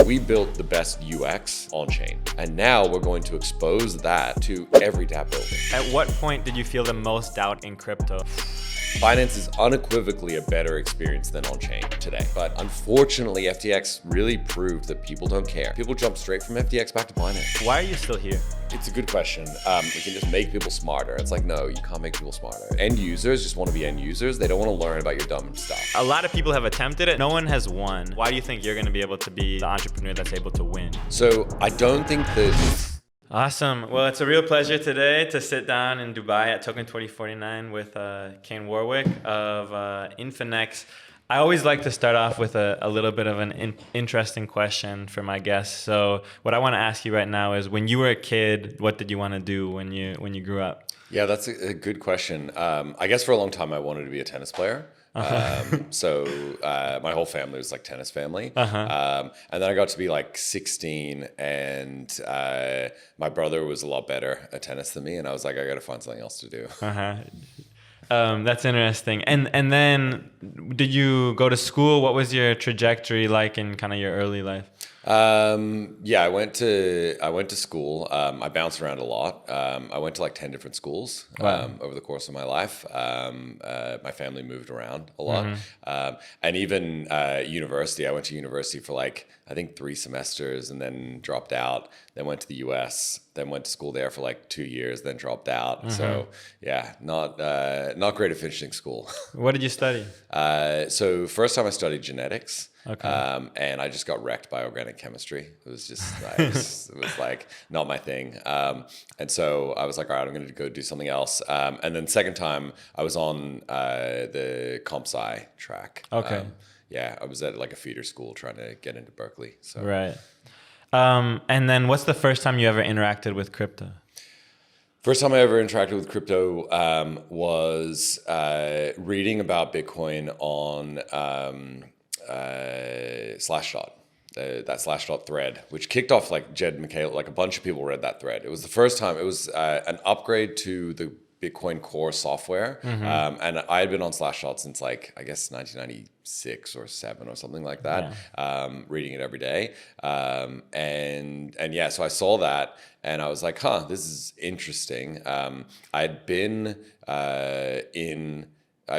We built the best UX on chain, and now we're going to expose that to every dApp builder. At what point did you feel the most doubt in crypto? Binance is unequivocally a better experience than on-chain today. But unfortunately, FTX really proved that people don't care. People jump straight from FTX back to Binance. Why are you still here? It's a good question. We can just make people smarter. It's like, no, you can't make people smarter. End users just want to be end users. They don't want to learn about your dumb stuff. A lot of people have attempted it. No one has won. Why do you think you're going to be able to be the entrepreneur that's able to win? So I don't think that... Awesome. Well, it's a real pleasure today to sit down in Dubai at Token 2049 with Kane Warwick of Infinex. I always like to start off with a little bit of an interesting question for my guests. So what I want to ask you right now is, when you were a kid, what did you want to do when you grew up? Yeah, that's a good question. I guess for a long time I wanted to be a tennis player. So my whole family was like tennis family. And then I got to be like 16 and my brother was a lot better at tennis than me. And I was like, I got to find something else to do. That's interesting. And then did you go to school? What was your trajectory like in kind of your early life? Yeah, I went to school. I bounced around a lot. I went to like 10 different schools over the course of my life. My family moved around a lot. And even university, I went to university for like, I think 3 semesters and then dropped out, then went to the US, then went to school there for like 2 years, then dropped out. So yeah, not great at finishing school. What did you study? So first time I studied genetics. Okay. And I just got wrecked by organic chemistry. It was just, it was like not my thing. And so I was like, all right, I'm going to go do something else. And then second time I was on the comp sci track. Okay. Yeah, I was at like a feeder school trying to get into Berkeley. So. Right. And then what's the first time you ever interacted with crypto? First time I ever interacted with crypto was reading about Bitcoin on Slashdot. That Slashdot thread, which kicked off like Jed McHale, like a bunch of people read that thread. It was the first time. It was an upgrade to the Bitcoin Core software, and I had been on Slashdot since like I guess 1996 or 7 or something like that. Reading it every day, and yeah, so I saw that and I was like, huh, this is interesting. I'd been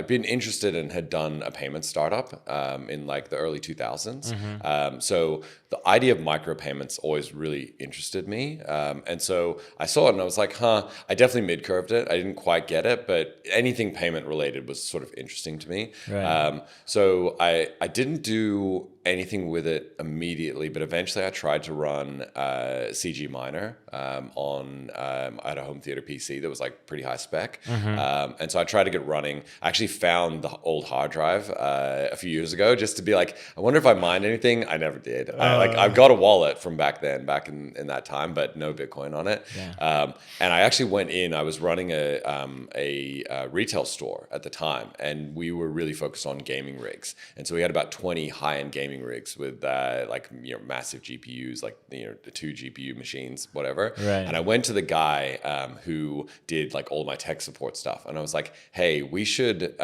interested and had done a payment startup in like the early 2000s. So the idea of micropayments always really interested me. And so I saw it and I was like, huh, I definitely mid-curved it. I didn't quite get it, but anything payment related was sort of interesting to me. Right. So I didn't do anything with it immediately, but eventually I tried to run CG Miner on I had a home theater PC that was like pretty high spec, and so I tried to get running. I actually found the old hard drive a few years ago just to be like, I wonder if I mined anything. I never did. I've got a wallet from back in that time, but no Bitcoin on it. And I actually went in. I was running a retail store at the time, and we were really focused on gaming rigs, and so we had about 20 high-end gaming rigs with massive GPUs, like the 2 GPU machines, whatever. Right. And I went to the guy who did like all my tech support stuff, and I was like, hey, we should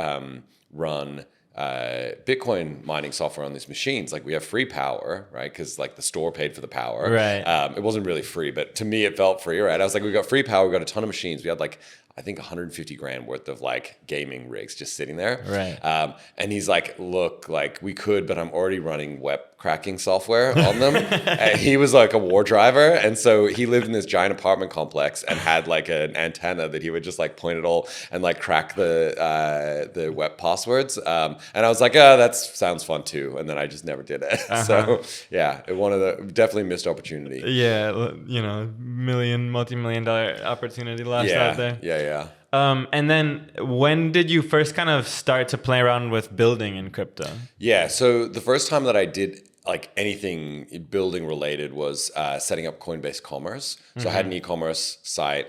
run Bitcoin mining software on these machines. Like we have free power, right? Because like the store paid for the power. Right. It wasn't really free, but to me it felt free, right? I was like, we got free power, we got a ton of machines. We had like, I think 150 grand worth of like gaming rigs just sitting there. Right. And he's like, look, like we could, but I'm already running web cracking software on them. And he was like a war driver. And so he lived in this giant apartment complex and had like an antenna that he would just like point it all and like crack the web passwords. And I was like, oh, that sounds fun too. And then I just never did it. So yeah, definitely missed opportunity. Yeah. Multi-million dollar opportunity lost out there. Yeah. And then when did you first kind of start to play around with building in crypto? Yeah, so the first time that I did like anything building related was setting up Coinbase Commerce. So I had an e-commerce site.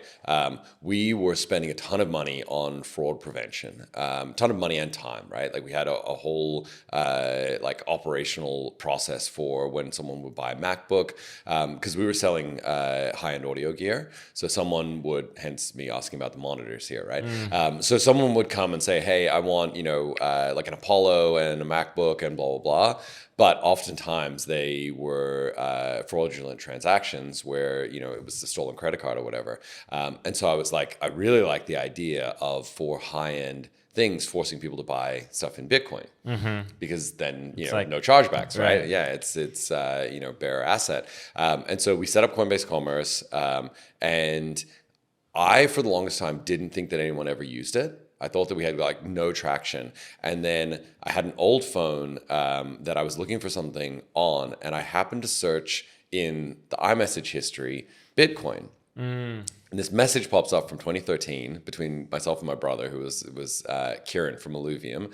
We were spending a ton of money on fraud prevention, ton of money and time, right? Like we had a whole like operational process for when someone would buy a MacBook, because we were selling high-end audio gear. So someone would, hence me asking about the monitors here, right? So someone would come and say, hey, I want, like an Apollo and a MacBook and blah, blah, blah. But oftentimes they were fraudulent transactions where, it was the stolen credit card or whatever. And so I was like, I really like the idea of, for high-end things, forcing people to buy stuff in Bitcoin, because then no chargebacks, right? Yeah, it's bearer asset, and so we set up Coinbase Commerce, and I, for the longest time, didn't think that anyone ever used it. I thought that we had like no traction, and then I had an old phone that I was looking for something on, and I happened to search in the iMessage history Bitcoin. And this message pops up from 2013 between myself and my brother, who was Kieran from Alluvium,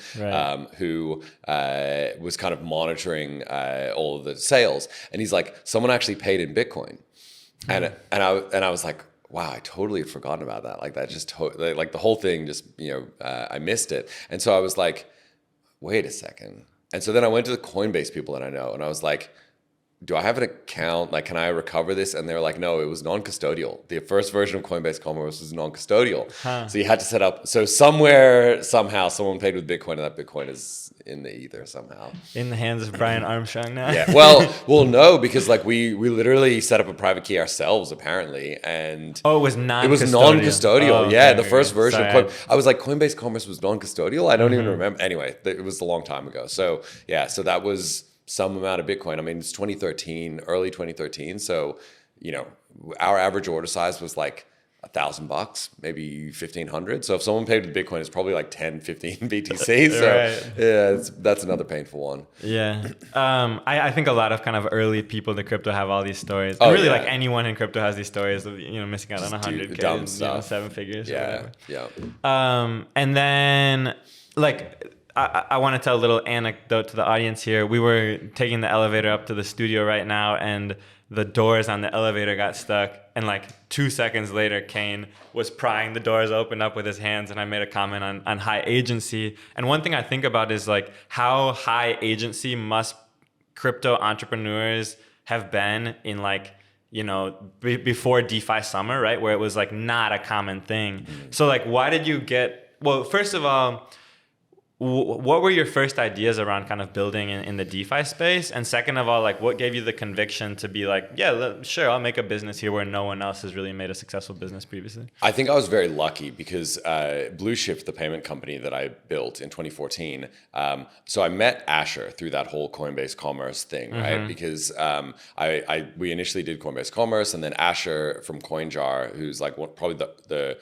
who was kind of monitoring all of the sales. And he's like, someone actually paid in Bitcoin. And I was like, wow, I totally had forgotten about that. Like that just like the whole thing just, I missed it. And so I was like, wait a second. And so then I went to the Coinbase people that I know, and I was like, do I have an account? Like, can I recover this? And they were like, no, it was non-custodial. The first version of Coinbase Commerce was non-custodial. So you had to set up. So somehow, someone paid with Bitcoin, and that Bitcoin is in the ether somehow. In the hands of Brian Armstrong now. Yeah. Well, no, because like we literally set up a private key ourselves apparently, and it was non-custodial. It was non-custodial. Oh, yeah, okay, the first version Sorry, of I was like, Coinbase Commerce was non-custodial. I don't even remember. Anyway, it was a long time ago. So yeah, so that was some amount of Bitcoin. I mean, it's 2013, early 2013. So, our average order size was like $1,000, maybe 1,500. So if someone paid with Bitcoin, it's probably like 10, 15 BTC. So yeah, that's another painful one. Yeah. I think a lot of kind of early people in the crypto have all these stories. And really, like anyone in crypto has these stories of, missing out on 100K, dumb stuff. 7 figures or whatever. Yeah. And then like, I want to tell a little anecdote to the audience here. We were taking the elevator up to the studio right now, and the doors on the elevator got stuck. And like 2 seconds later, Kane was prying the doors open up with his hands, and I made a comment on high agency. And one thing I think about is like, how high agency must crypto entrepreneurs have been in like, before DeFi summer, right? Where it was like not a common thing. So like, why did you first of all, what were your first ideas around kind of building in the DeFi space? And second of all, like, what gave you the conviction to be like, yeah, sure, I'll make a business here where no one else has really made a successful business previously? I think I was very lucky because Blueshift, the payment company that I built in 2014, so I met Asher through that whole Coinbase Commerce thing, right? Because we initially did Coinbase Commerce, and then Asher from CoinJar, who's like probably the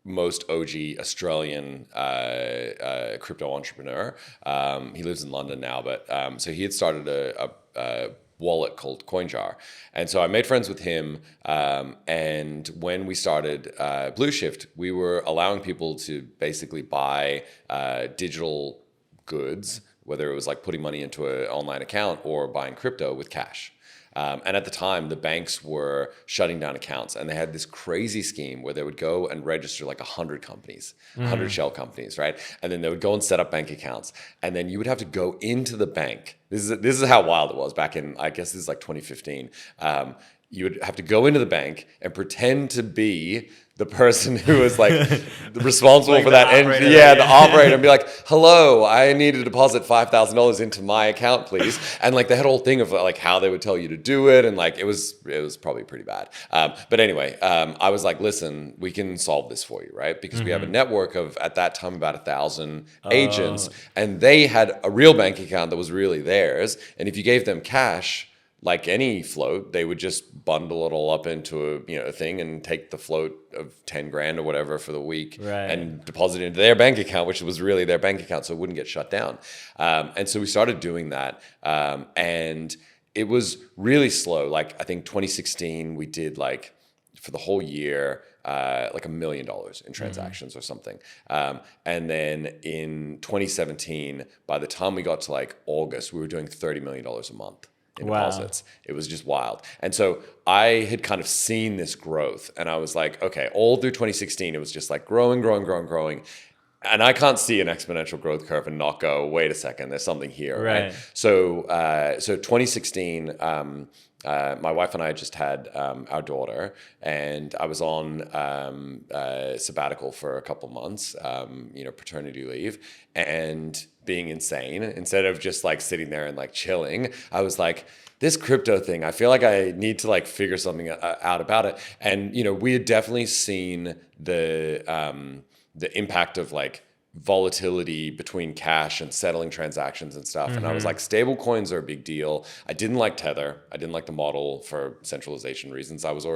most OG Australian crypto entrepreneur. He lives in London now, but so he had started a wallet called CoinJar. And so I made friends with him. And when we started Blueshift, we were allowing people to basically buy digital goods, whether it was like putting money into an online account or buying crypto with cash. And at the time, the banks were shutting down accounts, and they had this crazy scheme where they would go and register like 100 companies, 100 shell companies, right? And then they would go and set up bank accounts, and then you would have to go into the bank. This is how wild it was back in, I guess this is like 2015. You would have to go into the bank and pretend to be the person who was like responsible like for that operator, the operator, and be like, hello, I need to deposit $5,000 into my account, please. And like they had a whole thing of like how they would tell you to do it, and like it was probably pretty bad. But anyway, I was like, listen, we can solve this for you, right? Because we have a network of, at that time, about 1,000 agents, and they had a real bank account that was really theirs. And if you gave them cash, like any float, they would just bundle it all up into a thing and take the float of 10 grand or whatever for the week and deposit it into their bank account, which was really their bank account, so it wouldn't get shut down. And so we started doing that, and it was really slow. Like I think 2016, we did like for the whole year, like $1 million in transactions or something. And then in 2017, by the time we got to like August, we were doing $30 million a month. In deposits. It was just wild. And so I had kind of seen this growth, and I was like, okay, all through 2016, it was just like growing. and I can't see an exponential growth curve and not go, wait a second, there's something here, right? Right. So 2016, my wife and I just had our daughter, and I was on sabbatical for a couple months, paternity leave, and being insane. Instead of just like sitting there and like chilling, I was like, this crypto thing, I feel like I need to like figure something out about it. And we had definitely seen the impact of like volatility between cash and settling transactions and stuff. And I was like, stable coins are a big deal. I didn't like Tether. I didn't like the model for centralization reasons. I was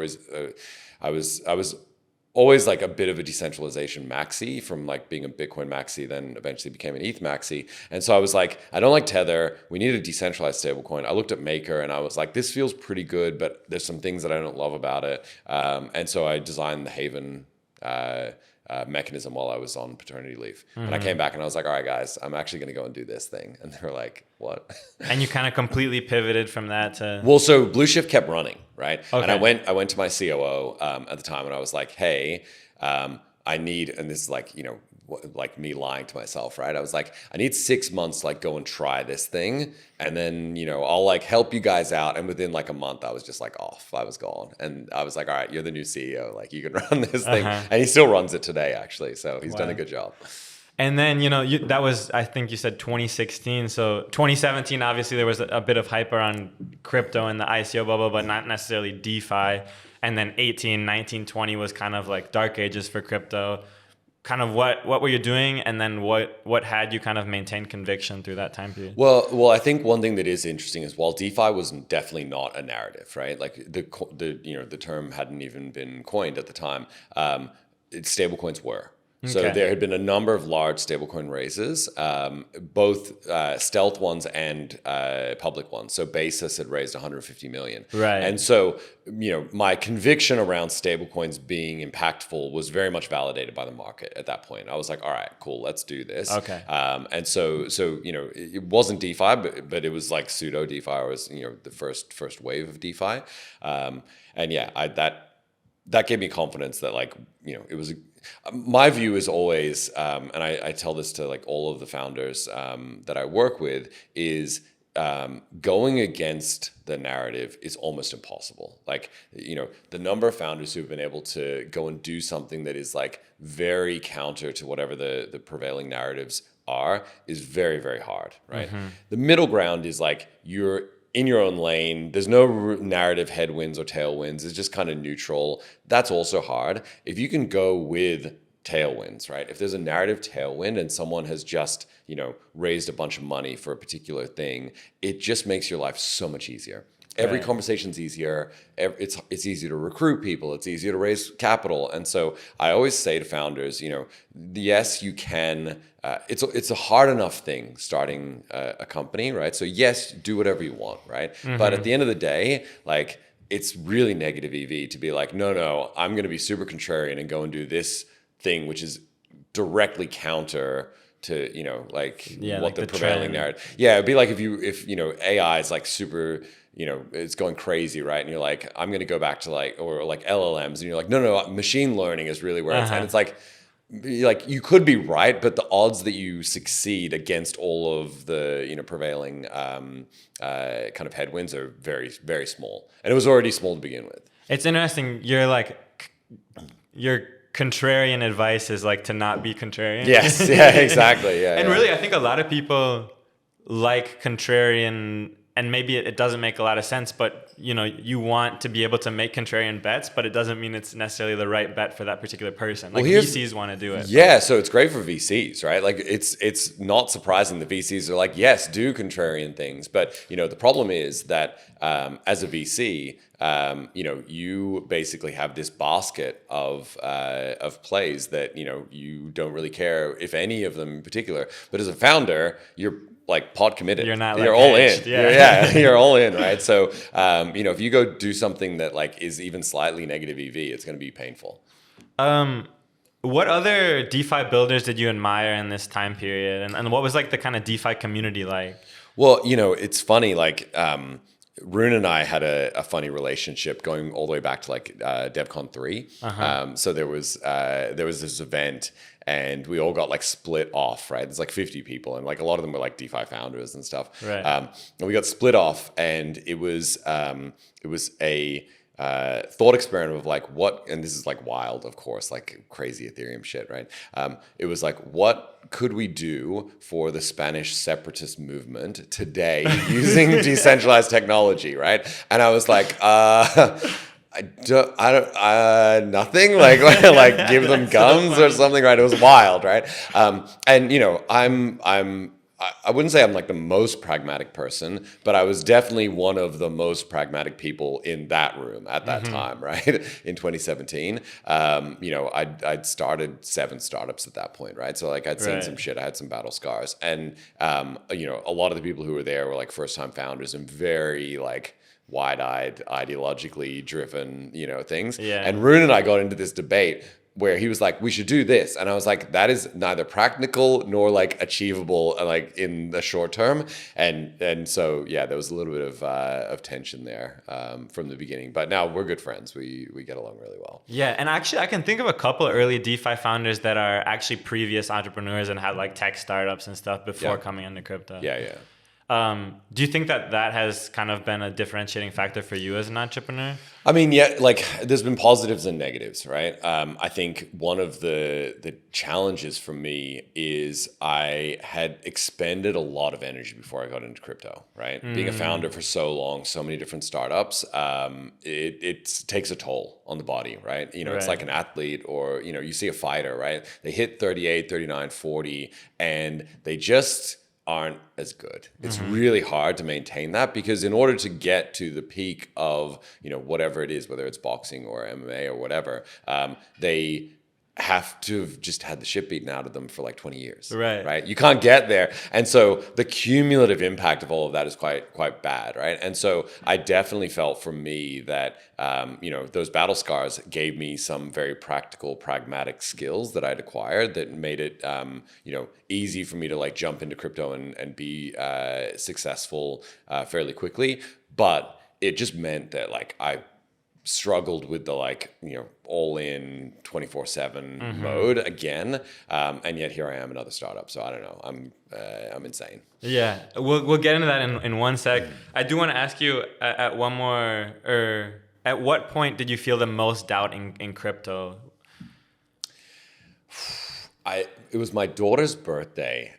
always like a bit of a decentralization maxi, from like being a Bitcoin maxi, then eventually became an ETH maxi. And so I was like, I don't like Tether. We need a decentralized stablecoin. I looked at Maker and I was like, this feels pretty good, but there's some things that I don't love about it. And so I designed the Haven mechanism while I was on paternity leave. And I came back and I was like, all right, guys, I'm actually going to go and do this thing. And they were like, what? And you kind of completely pivoted from that to... Well, so Blue Shift kept running, right? Okay. And I went to my COO at the time and I was like, hey, I need, and this is like, like me lying to myself, right? I was like, I need 6 months to like go and try this thing. And then, I'll like help you guys out. And within like a month, I was just like off. I was gone. And I was like, all right, you're the new CEO. Like you can run this thing. And he still runs it today, actually. So he's done a good job. And then, that was, I think you said 2016. So 2017, obviously there was a bit of hype around crypto and the ICO bubble, but not necessarily DeFi. And then 18, 19, 20 was kind of like dark ages for crypto. Kind of what were you doing, and then what had you kind of maintained conviction through that time period? Well, I think one thing that is interesting is while DeFi was definitely not a narrative, right? Like the term hadn't even been coined at the time. Stablecoins were. So there had been a number of large stablecoin raises, both stealth ones and public ones. So Basis had raised 150 million. Right. And so, my conviction around stablecoins being impactful was very much validated by the market at that point. I was like, all right, cool, let's do this. Okay. And so it wasn't DeFi, but it was like pseudo DeFi. It was the first wave of DeFi. That gave me confidence that it was. My view is always, and I tell this to like all of the founders that I work with, is going against the narrative is almost impossible. Like, the number of founders who've been able to go and do something that is like very counter to whatever the prevailing narratives are is very, very hard, right? The middle ground is like you're in your own lane. There's no narrative headwinds or tailwinds. It's just kind of neutral. That's also hard. If you can go with tailwinds, right? If there's a narrative tailwind and someone has just, raised a bunch of money for a particular thing, it just makes your life so much easier. Every conversation's easier. It's easier to recruit people. It's easier to raise capital. And so I always say to founders, yes, you can. It's a hard enough thing starting a company, right? So yes, do whatever you want, right? But at the end of the day, like it's really negative EV to be like, no, I'm going to be super contrarian and go and do this thing, which is directly counter to what the prevailing narrative. Yeah, it'd be like if AI is like super. It's going crazy, right? And you're like, I'm going to go back to like LLMs, and you're like, no, machine learning is really where it's at. And it's like you could be right, but the odds that you succeed against all of the prevailing kind of headwinds are very, very small, and it was already small to begin with. It's interesting. Your contrarian advice is like to not be contrarian. Yes, yeah, exactly, yeah. And really, I think a lot of people like contrarian. And maybe it doesn't make a lot of sense, but you want to be able to make contrarian bets, but it doesn't mean it's necessarily the right bet for that particular person. Like VCs want to do it. Yeah, so it's great for VCs, right? Like it's not surprising the VCs are like, yes, do contrarian things, but the problem is that as a VC, you basically have this basket of plays that you don't really care if any of them in particular. But as a founder, you're like pot committed. You're not. You're all in. Yeah. You're all in, right? So if you go do something that like is even slightly negative EV, it's going to be painful. What other DeFi builders did you admire in this time period, and what was like the kind of DeFi community like? Well, it's funny, like Rune and I had a funny relationship going all the way back to like DevCon 3. So there was this event and we all got like split off, right? There's like 50 people and like a lot of them were like DeFi founders and stuff. Right. And we got split off and it was a thought experiment of like what, and this is like wild, of course, like crazy Ethereum shit, right? It was like, what could we do for the Spanish separatist movement today using decentralized technology, right? And I was like, nothing, like give them guns or something, right? It was wild, right? And you know, I wouldn't say I'm like the most pragmatic person, but I was definitely one of the most pragmatic people in that room at that time, right? In 2017. You know, I'd started 7 startups at that point, right? So like I'd seen some shit, I had some battle scars. And, you know, a lot of the people who were there were like first-time founders and very like wide-eyed, ideologically driven, you know, things. Yeah. And Rune and I got into this debate where he was like, we should do this. And I was like, that is neither practical nor like achievable, like in the short term. And so, yeah, there was a little bit of tension there from the beginning, but now we're good friends. We get along really well. Yeah. And actually I can think of a couple of early DeFi founders that are actually previous entrepreneurs and had like tech startups and stuff before coming into crypto. Yeah. Do you think that has kind of been a differentiating factor for you as an entrepreneur? I mean, yeah, like there's been positives and negatives, right? I think one of the challenges for me is I had expended a lot of energy before I got into crypto, right? Being a founder for so long, so many different startups, it takes a toll on the body, right? You know, it's like an athlete or, you know, you see a fighter, right? They hit 38, 39, 40, and they just aren't as good. It's really hard to maintain that because in order to get to the peak of, you know, whatever it is, whether it's boxing or MMA or whatever, they have to have just had the shit beaten out of them for like 20 years. Right. You can't get there. And so the cumulative impact of all of that is quite bad. Right. And so I definitely felt for me that, you know, those battle scars gave me some very practical, pragmatic skills that I'd acquired that made it, you know, easy for me to like jump into crypto and be successful fairly quickly. But it just meant that like I struggled with the like, you know, all in 24/7 mode again. And yet here I am, another startup. So I don't know, I'm insane. Yeah, we'll get into that in one sec. I do want to ask you at what point did you feel the most doubt in crypto? It was my daughter's birthday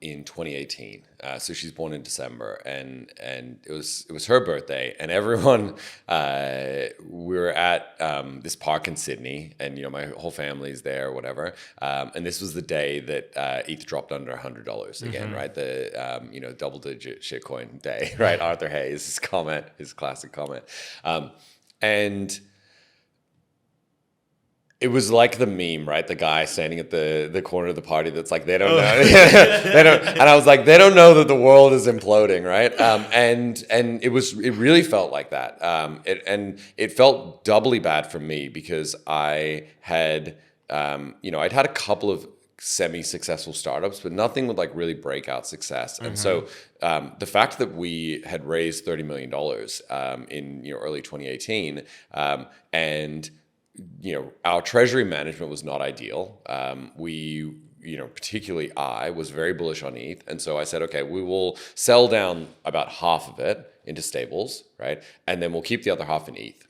in 2018. So she's born in December, and it was her birthday, and everyone we were at this park in Sydney, and you know my whole family's there, or whatever. And this was the day that ETH dropped under $100 again, right? The you know double-digit shitcoin day, right? Arthur Hayes' comment, his classic comment, and it was like the meme, right? The guy standing at the corner of the party that's like, they don't know. They don't, and I was like, they don't know that the world is imploding, right? And it really felt like that. It felt doubly bad for me because I had, you know, I'd had a couple of semi-successful startups, but nothing with like really breakout success. And so the fact that we had raised $30 million in, you know, early 2018, and you know, our treasury management was not ideal. We, you know, particularly I was very bullish on ETH. And so I said, okay, we will sell down about half of it into stables, right? And then we'll keep the other half in ETH.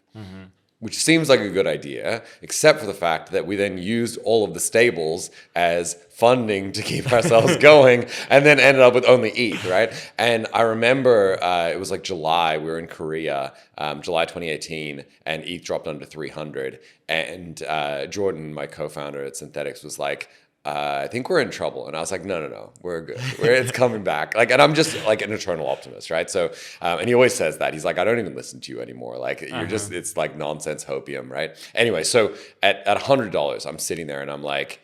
Which seems like a good idea, except for the fact that we then used all of the stables as funding to keep ourselves going and then ended up with only ETH, right? And I remember it was like July, we were in Korea, July 2018, and ETH dropped under 300. And Jordan, my co-founder at Synthetics, was like, I think we're in trouble. And I was like, no, we're good. It's coming back. Like, and I'm just like an eternal optimist, right? So, and he always says that. He's like, I don't even listen to you anymore. Like, you're just, it's like nonsense hopium, right? Anyway, so at $100, I'm sitting there and I'm like,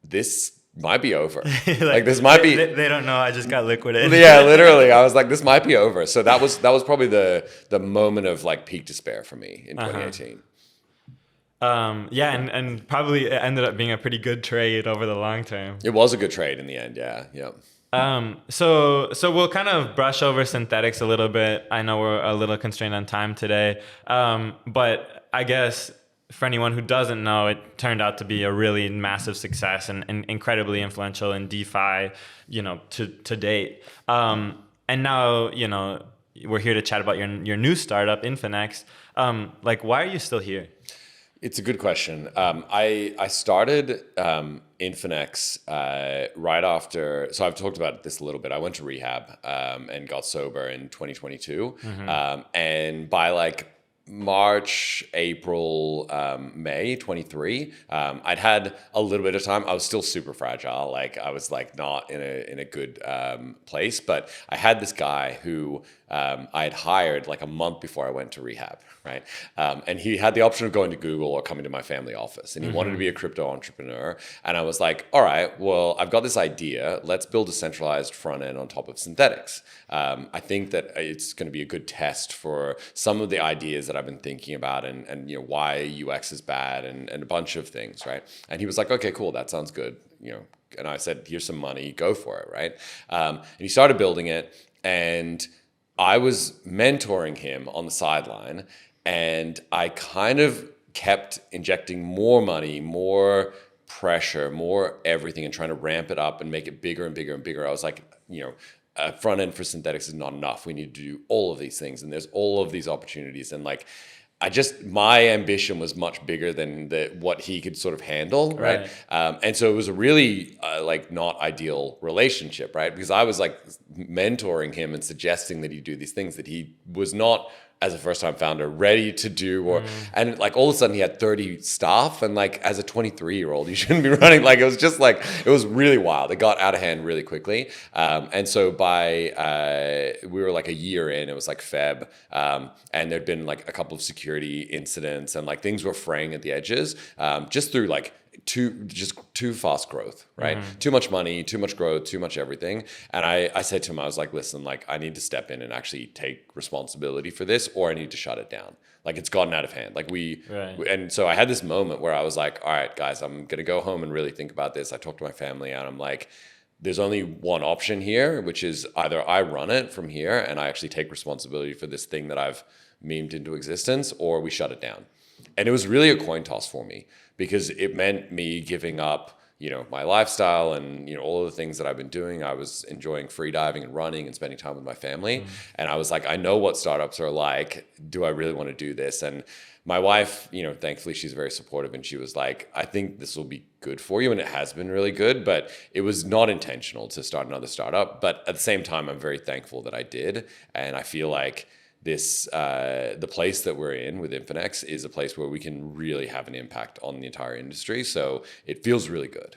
this might be over. like this might be. They don't know. I just got liquidated. Yeah, literally. I was like, this might be over. So that was probably the moment of like peak despair for me in 2018. Yeah, and probably it ended up being a pretty good trade over the long term. It was a good trade in the end, yeah. So we'll kind of brush over synthetics a little bit. I know we're a little constrained on time today, but I guess for anyone who doesn't know, it turned out to be a really massive success and incredibly influential in DeFi, to date. And now, we're here to chat about your new startup, Infinex. Why are you still here? It's a good question. I started Infinex right after. So I've talked about this a little bit. I went to rehab and got sober in 2022, and by March, April, May 23, I'd had a little bit of time. I was still super fragile. I was not in a good place, but I had this guy who I had hired a month before I went to rehab, right? And he had the option of going to Google or coming to my family office, and he wanted to be a crypto entrepreneur. And I was like, all right, well, I've got this idea. Let's build a centralized front end on top of synthetics. I think that it's going to be a good test for some of the ideas that I've been thinking about, and why UX is bad, and a bunch of things, right? And he was like, okay, cool, that sounds good, And I said, here's some money, go for it, right? And he started building it, and I was mentoring him on the sideline, and I kind of kept injecting more money, more pressure, more everything, and trying to ramp it up and make it bigger and bigger and bigger. I was like, a front end for synthetics is not enough. We need to do all of these things, and there's all of these opportunities. And my ambition was much bigger than what he could sort of handle, right? And so it was a really not ideal relationship, right? Because I was mentoring him and suggesting that he do these things that he was not, as a first-time founder, ready to do, and all of a sudden he had 30 staff, and as a 23-year-old, you shouldn't be running. It was just it was really wild. It got out of hand really quickly, and so by we were a year in, it was Feb, and there'd been a couple of security incidents, and things were fraying at the edges, just through too fast growth, right? Too much money, too much growth, too much everything. And I said to him, I was like, listen, I need to step in and actually take responsibility for this, or I need to shut it down. It's gotten out of hand. And so I had this moment where I was like, all right, guys, I'm going to go home and really think about this. I talked to my family, and I'm like, there's only one option here, which is either I run it from here and I actually take responsibility for this thing that I've memed into existence, or we shut it down. And it was really a coin toss for me, because it meant me giving up, my lifestyle and, all of the things that I've been doing. I was enjoying free diving and running and spending time with my family. And I was like, I know what startups are like. Do I really want to do this? And my wife, thankfully she's very supportive, and she was like, I think this will be good for you. And it has been really good, but it was not intentional to start another startup. But at the same time, I'm very thankful that I did. And I feel like the place that we're in with Infinex is a place where we can really have an impact on the entire industry. So it feels really good.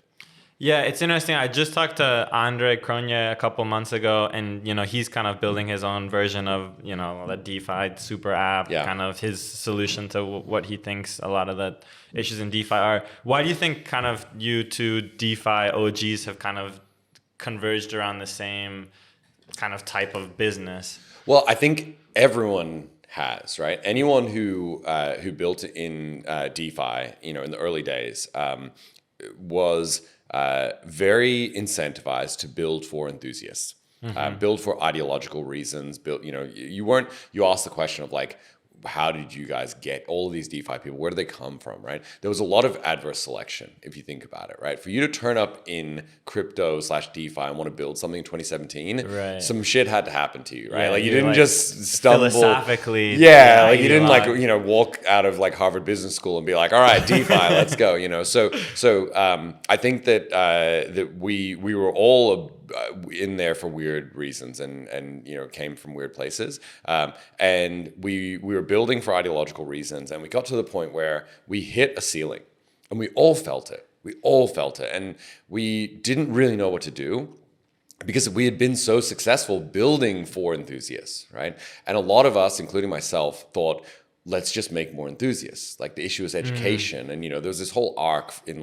Yeah, it's interesting. I just talked to Andre Cronje a couple months ago, and he's kind of building his own version of the DeFi Super App, kind of his solution to what he thinks a lot of the issues in DeFi are. Why do you think kind of you two DeFi OGs have kind of converged around the same kind of type of business? Well, I think everyone has, right? Anyone who built in DeFi, in the early days, was very incentivized to build for enthusiasts, build for ideological reasons. You asked the question of how did you guys get all of these DeFi people? Where do they come from, right? There was a lot of adverse selection, if you think about it, right? For you to turn up in crypto/DeFi and want to build something in 2017, some shit had to happen to you, right? Yeah, you didn't just stumble. Philosophically. Yeah, you didn't walk out of Harvard Business School and be like, all right, DeFi, let's go, So I think that we were all in there for weird reasons, and came from weird places, and we were building for ideological reasons, and we got to the point where we hit a ceiling, and we all felt it, and we didn't really know what to do, because we had been so successful building for enthusiasts, right? And a lot of us, including myself, thought, let's just make more enthusiasts. The issue is education, and there was this whole arc in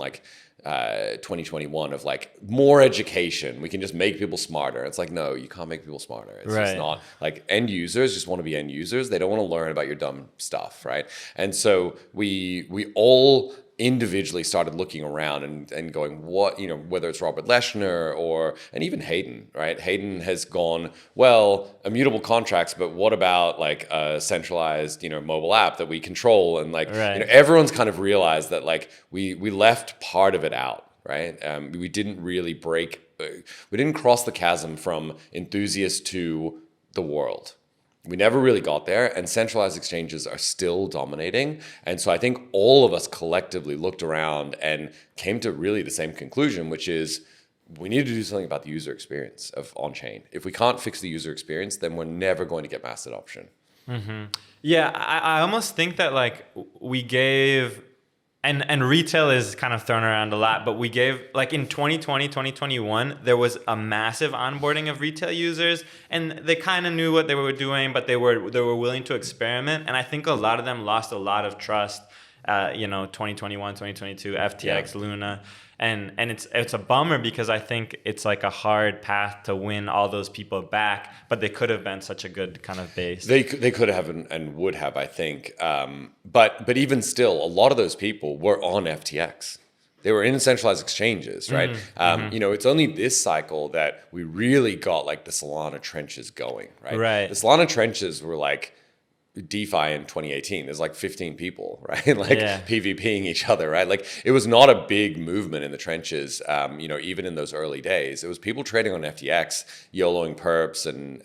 2021 of like more education. We can just make people smarter. It's like, no, you can't make people smarter. It's just not like end users just want to be end users. They don't want to learn about your dumb stuff, right? And so we all individually started looking around and going, what, whether it's Robert Leshner and even Hayden, right? Hayden has gone, well, immutable contracts, but what about like a centralized, mobile app that we control? And like, everyone's kind of realized that like we left part of it out, right? We didn't really we didn't cross the chasm from enthusiast to the world. We never really got there, and centralized exchanges are still dominating. And so I think all of us collectively looked around and came to really the same conclusion, which is we need to do something about the user experience of on-chain. If we can't fix the user experience, then we're never going to get mass adoption. Mm-hmm. Yeah, I almost think that like we gave... And retail is kind of thrown around a lot, but we gave, like in 2020, 2021, there was a massive onboarding of retail users, and they kind of knew what they were doing, but they were willing to experiment. And I think a lot of them lost a lot of trust, 2021, 2022, FTX, Luna. And it's a bummer because I think it's like a hard path to win all those people back, but they could have been such a good kind of base. They could have and would have, I think. But even still, a lot of those people were on FTX. They were in centralized exchanges, right? It's only this cycle that we really got like the Solana trenches going, right? Right. The Solana trenches were like DeFi in 2018. There's like 15 people, right? PvPing each other, right? Like it was not a big movement in the trenches, even in those early days. It was people trading on FTX, YOLOing perps, and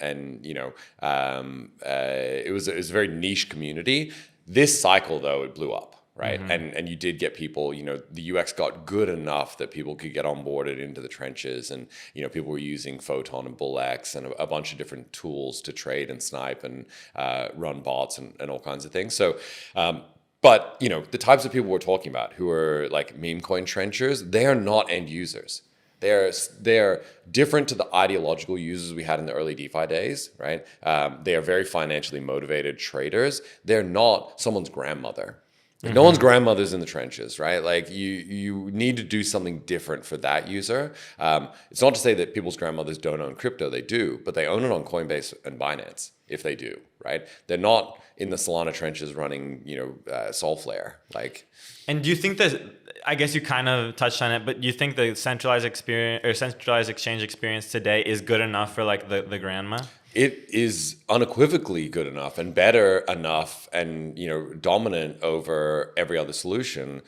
it was a very niche community. This cycle, though, it blew up. Right. And you did get people, the UX got good enough that people could get onboarded into the trenches, and, people were using Photon and BullX and a bunch of different tools to trade and snipe and run bots and all kinds of things. So, but, the types of people we're talking about who are like meme coin trenchers, they are not end users. They're different to the ideological users we had in the early DeFi days, right? They are very financially motivated traders. They're not someone's grandmother. Like no one's grandmother's in the trenches, right? Like you need to do something different for that user. It's not to say that people's grandmothers don't own crypto. They do, but they own it on Coinbase and Binance if they do, right? They're not in the Solana trenches running, Solflare. And do you think that, I guess you kind of touched on it, but do you think the centralized experience or centralized exchange experience today is good enough for like the grandma? It is unequivocally good enough and better enough and dominant over every other solution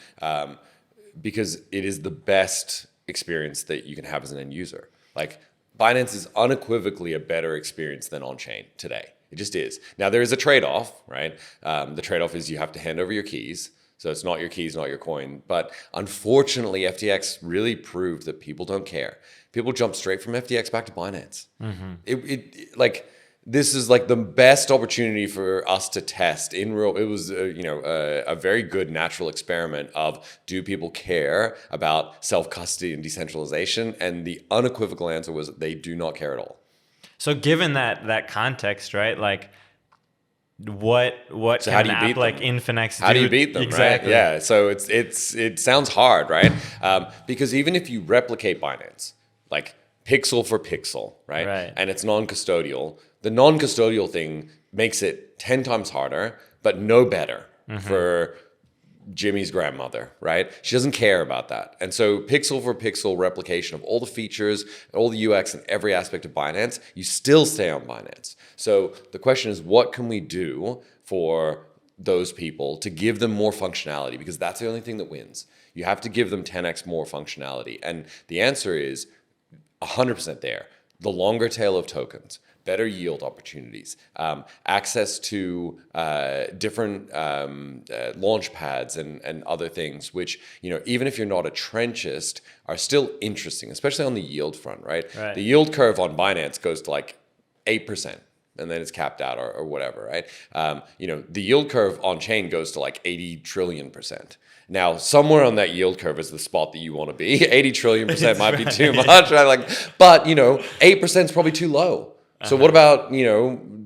because it is the best experience that you can have as an end user. Like Binance is unequivocally a better experience than on-chain today. It just is. Now there is a trade-off, right? The trade-off is you have to hand over your keys. So it's not your keys, not your coin. But unfortunately, FTX really proved that people don't care. People jump straight from FTX back to Binance. This is like the best opportunity for us to test in real. It was a very good natural experiment of, do people care about self-custody and decentralization? And the unequivocal answer was they do not care at all. So given that context, right? Like, what so can how do you an beat app them? like Infinex do? How do you beat them? Exactly. Right? Yeah. So it sounds hard, right? Because even if you replicate Binance, like pixel for pixel, right? And it's non-custodial, the non-custodial thing makes it 10 times harder, but no better for Jimmy's grandmother, right? She doesn't care about that. And so pixel for pixel replication of all the features, all the UX and every aspect of Binance, you still stay on Binance. So the question is, what can we do for those people to give them more functionality? Because that's the only thing that wins. You have to give them 10x more functionality. And the answer is 100% there. The longer tail of tokens, better yield opportunities, access to different launch pads and other things, which, even if you're not a trenchist, are still interesting, especially on the yield front, right? The yield curve on Binance goes to like 8%. And then it's capped out or whatever, right? The yield curve on chain goes to like 80 trillion%. Now, somewhere on that yield curve is the spot that you want to be. 80 trillion% might be too much, right? But 8% is probably too low. So what about,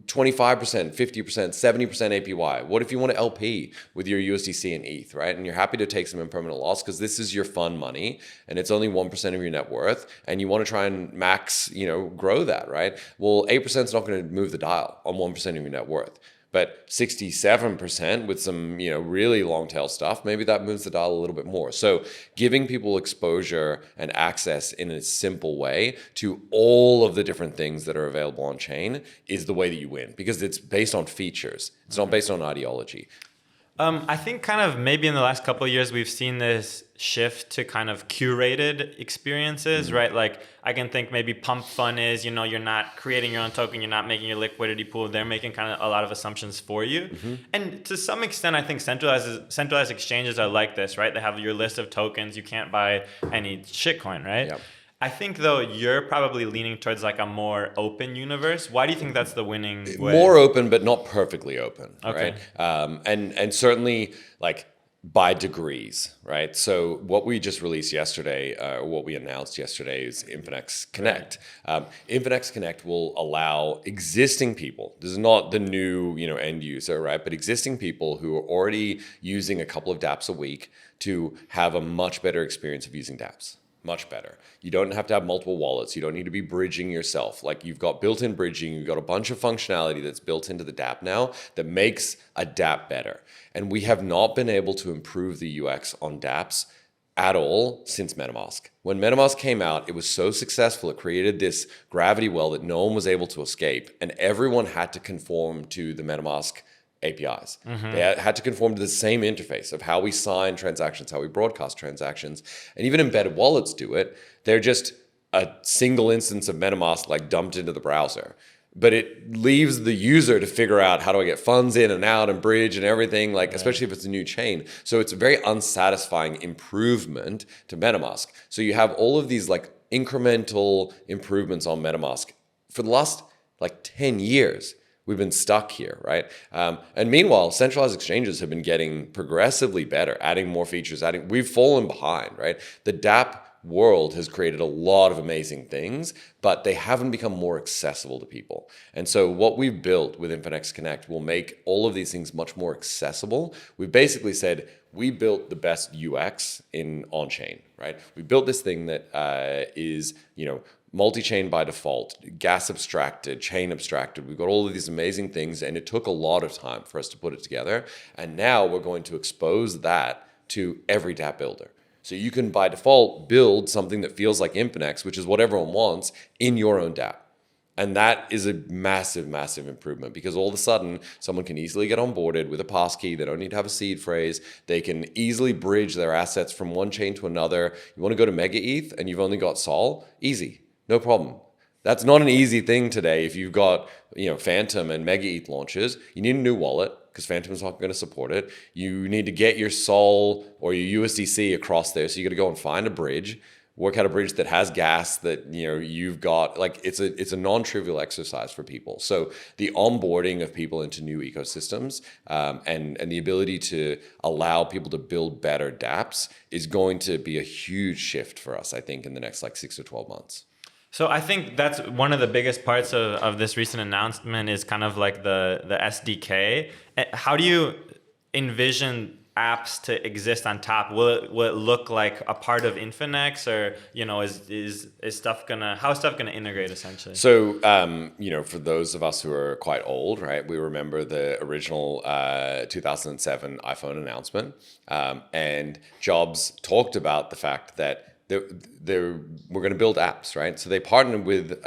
25%, 50%, 70% APY? What if you want to LP with your USDC and ETH, right? And you're happy to take some impermanent loss because this is your fun money and it's only 1% of your net worth, and you want to try and max, grow that, right? Well, 8% is not going to move the dial on 1% of your net worth. But 67% with some, really long tail stuff, maybe that moves the dial a little bit more. So giving people exposure and access in a simple way to all of the different things that are available on chain is the way that you win, because it's based on features. It's not based on ideology. I think kind of maybe in the last couple of years, we've seen this shift to kind of curated experiences, right? Like I can think maybe Pump Fun is, you're not creating your own token, you're not making your liquidity pool. They're making kind of a lot of assumptions for you. And to some extent, I think centralized exchanges are like this, right? They have your list of tokens. You can't buy any shitcoin, right? Yep. I think, though, you're probably leaning towards like a more open universe. Why do you think that's the winning way? More open, but not perfectly open, okay. Right? And certainly like by degrees, right? So what we just released yesterday, or what we announced yesterday, is Infinex Connect. Infinex Connect will allow existing people, this is not the new end user, right? But existing people who are already using a couple of dApps a week to have a much better experience of using dApps. Much better. You don't have to have multiple wallets. You don't need to be bridging yourself. Like you've got built-in bridging, you've got a bunch of functionality that's built into the dApp now that makes a dApp better. And we have not been able to improve the UX on dApps at all since MetaMask. When MetaMask came out, it was so successful, it created this gravity well that no one was able to escape, and everyone had to conform to the MetaMask APIs. They had to conform to the same interface of how we sign transactions, how we broadcast transactions, and even embedded wallets do it. They're just a single instance of MetaMask like dumped into the browser. But it leaves the user to figure out, how do I get funds in and out and bridge and everything, like especially if it's a new chain. So it's a very unsatisfying improvement to MetaMask. So you have all of these like incremental improvements on MetaMask for the last like 10 years. We've been stuck here, right? And meanwhile, centralized exchanges have been getting progressively better, adding more features, we've fallen behind, right? The dApp world has created a lot of amazing things, but they haven't become more accessible to people. And so what we've built with Infinex Connect will make all of these things much more accessible. We've basically said, we built the best UX in on-chain, right? We built this thing that is, multi-chain by default, gas abstracted, chain abstracted. We've got all of these amazing things, and it took a lot of time for us to put it together. And now we're going to expose that to every dApp builder. So you can, by default, build something that feels like Infinex, which is what everyone wants, in your own dApp. And that is a massive, massive improvement, because all of a sudden, someone can easily get onboarded with a passkey. They don't need to have a seed phrase. They can easily bridge their assets from one chain to another. You want to go to Mega ETH and you've only got Sol? Easy. No problem. That's not an easy thing today. If you've got, Phantom and Mega ETH launches, you need a new wallet because Phantom's not going to support it. You need to get your Sol or your USDC across there. So you got to go and find a bridge, work out a bridge that has gas that, you've got. Like it's a non-trivial exercise for people. So the onboarding of people into new ecosystems and the ability to allow people to build better dApps is going to be a huge shift for us, I think, in the next 6 to 12 months. So I think that's one of the biggest parts of this recent announcement is kind of like the SDK. How do you envision apps to exist on top? Will it look like a part of Infinex, or is stuff how is stuff gonna integrate essentially? So for those of us who are quite old, right, we remember the original 2007 iPhone announcement, and Jobs talked about the fact that we're going to build apps, right? So they partnered with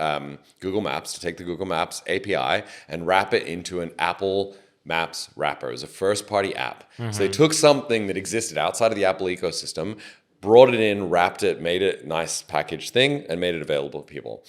Google Maps to take the Google Maps API and wrap it into an Apple Maps wrapper. It was a first-party app. So they took something that existed outside of the Apple ecosystem, brought it in, wrapped it, made it a nice packaged thing, and made it available to people.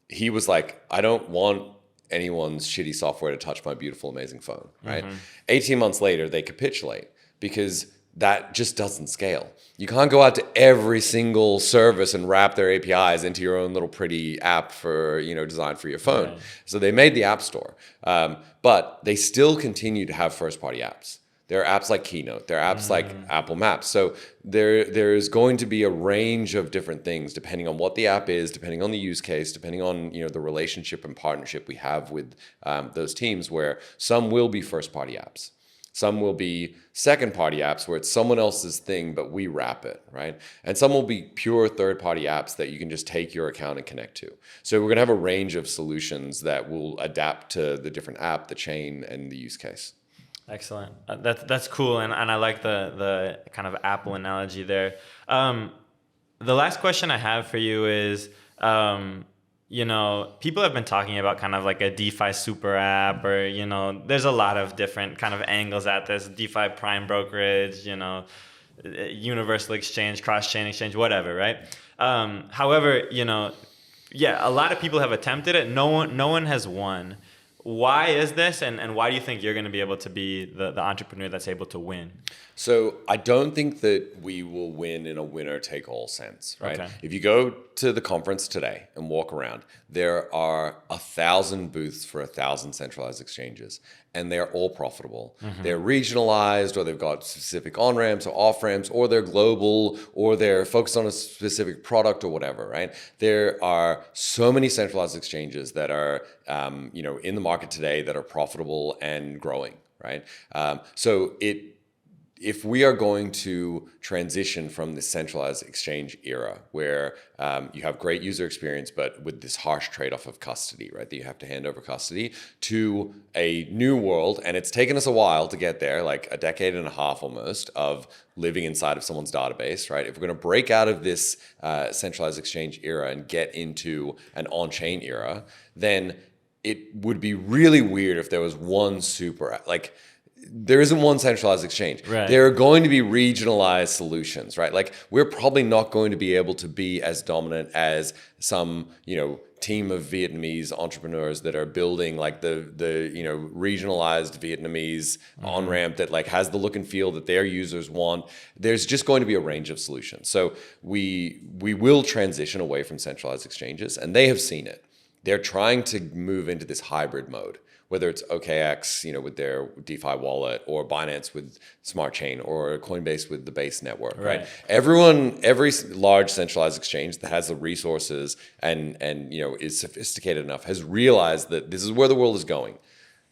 He was like, I don't want anyone's shitty software to touch my beautiful, amazing phone, right? 18 months later, they capitulate because that just doesn't scale. You can't go out to every single service and wrap their APIs into your own little pretty app for, designed for your phone. Right. So they made the App Store, but they still continue to have first-party apps. There are apps like Keynote. There are apps like Apple Maps. So there's going to be a range of different things depending on what the app is, depending on the use case, depending on the relationship and partnership we have with those teams. Where some will be first-party apps. Some will be second-party apps where it's someone else's thing, but we wrap it, right? And some will be pure third-party apps that you can just take your account and connect to. So we're going to have a range of solutions that will adapt to the different app, the chain, and the use case. Excellent. That's cool, and I like the kind of Apple analogy there. The last question I have for you is, people have been talking about kind of like a DeFi Super App, or there's a lot of different kind of angles at this. DeFi prime brokerage, universal exchange, cross-chain exchange, whatever, right? However, a lot of people have attempted it. No one has won. Why is this, and why do you think you're going to be able to be the entrepreneur that's able to win? So I don't think that we will win in a winner-take-all sense, right? Okay. If you go to the conference today and walk around, there are 1,000 booths for 1,000 centralized exchanges, and they're all profitable. Mm-hmm. They're regionalized, or they've got specific on-ramps or off-ramps, or they're global, or they're focused on a specific product or whatever, right? There are so many centralized exchanges that are, in the market today that are profitable and growing, right? If we are going to transition from the centralized exchange era where you have great user experience, but with this harsh trade-off of custody, right, that you have to hand over custody, to a new world, and it's taken us a while to get there, like a decade and a half almost, of living inside of someone's database, right? If we're going to break out of this centralized exchange era and get into an on-chain era, then it would be really weird if there was one there isn't one centralized exchange. Right. There are going to be regionalized solutions, right? Like, we're probably not going to be able to be as dominant as some, team of Vietnamese entrepreneurs that are building like the regionalized Vietnamese on-ramp that like has the look and feel that their users want. There's just going to be a range of solutions. So we will transition away from centralized exchanges, and they have seen it. They're trying to move into this hybrid mode, whether it's OKX, with their DeFi wallet, or Binance with Smart Chain, or Coinbase with the Base network, right? Every large centralized exchange that has the resources and is sophisticated enough has realized that this is where the world is going.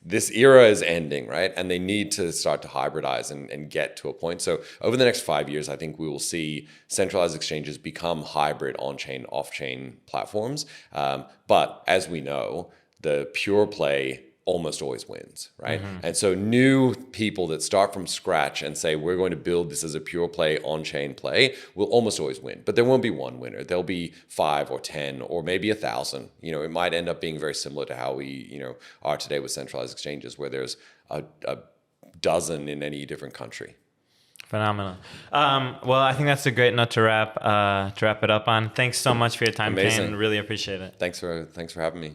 This era is ending, right? And they need to start to hybridize and get to a point. So over the next 5 years, I think we will see centralized exchanges become hybrid on-chain, off-chain platforms. But as we know, the pure play almost always wins, right? Mm-hmm. And so new people that start from scratch and say, we're going to build this as a pure play, on-chain play, will almost always win. But there won't be one winner. There'll be 5 or 10 or maybe 1,000. It might end up being very similar to how we, are today with centralized exchanges, where there's a dozen in any different country. Phenomenal. Well, I think that's a great note to wrap it up on. Thanks so much for your time, Amazing. Kane. Really appreciate it. Thanks for having me.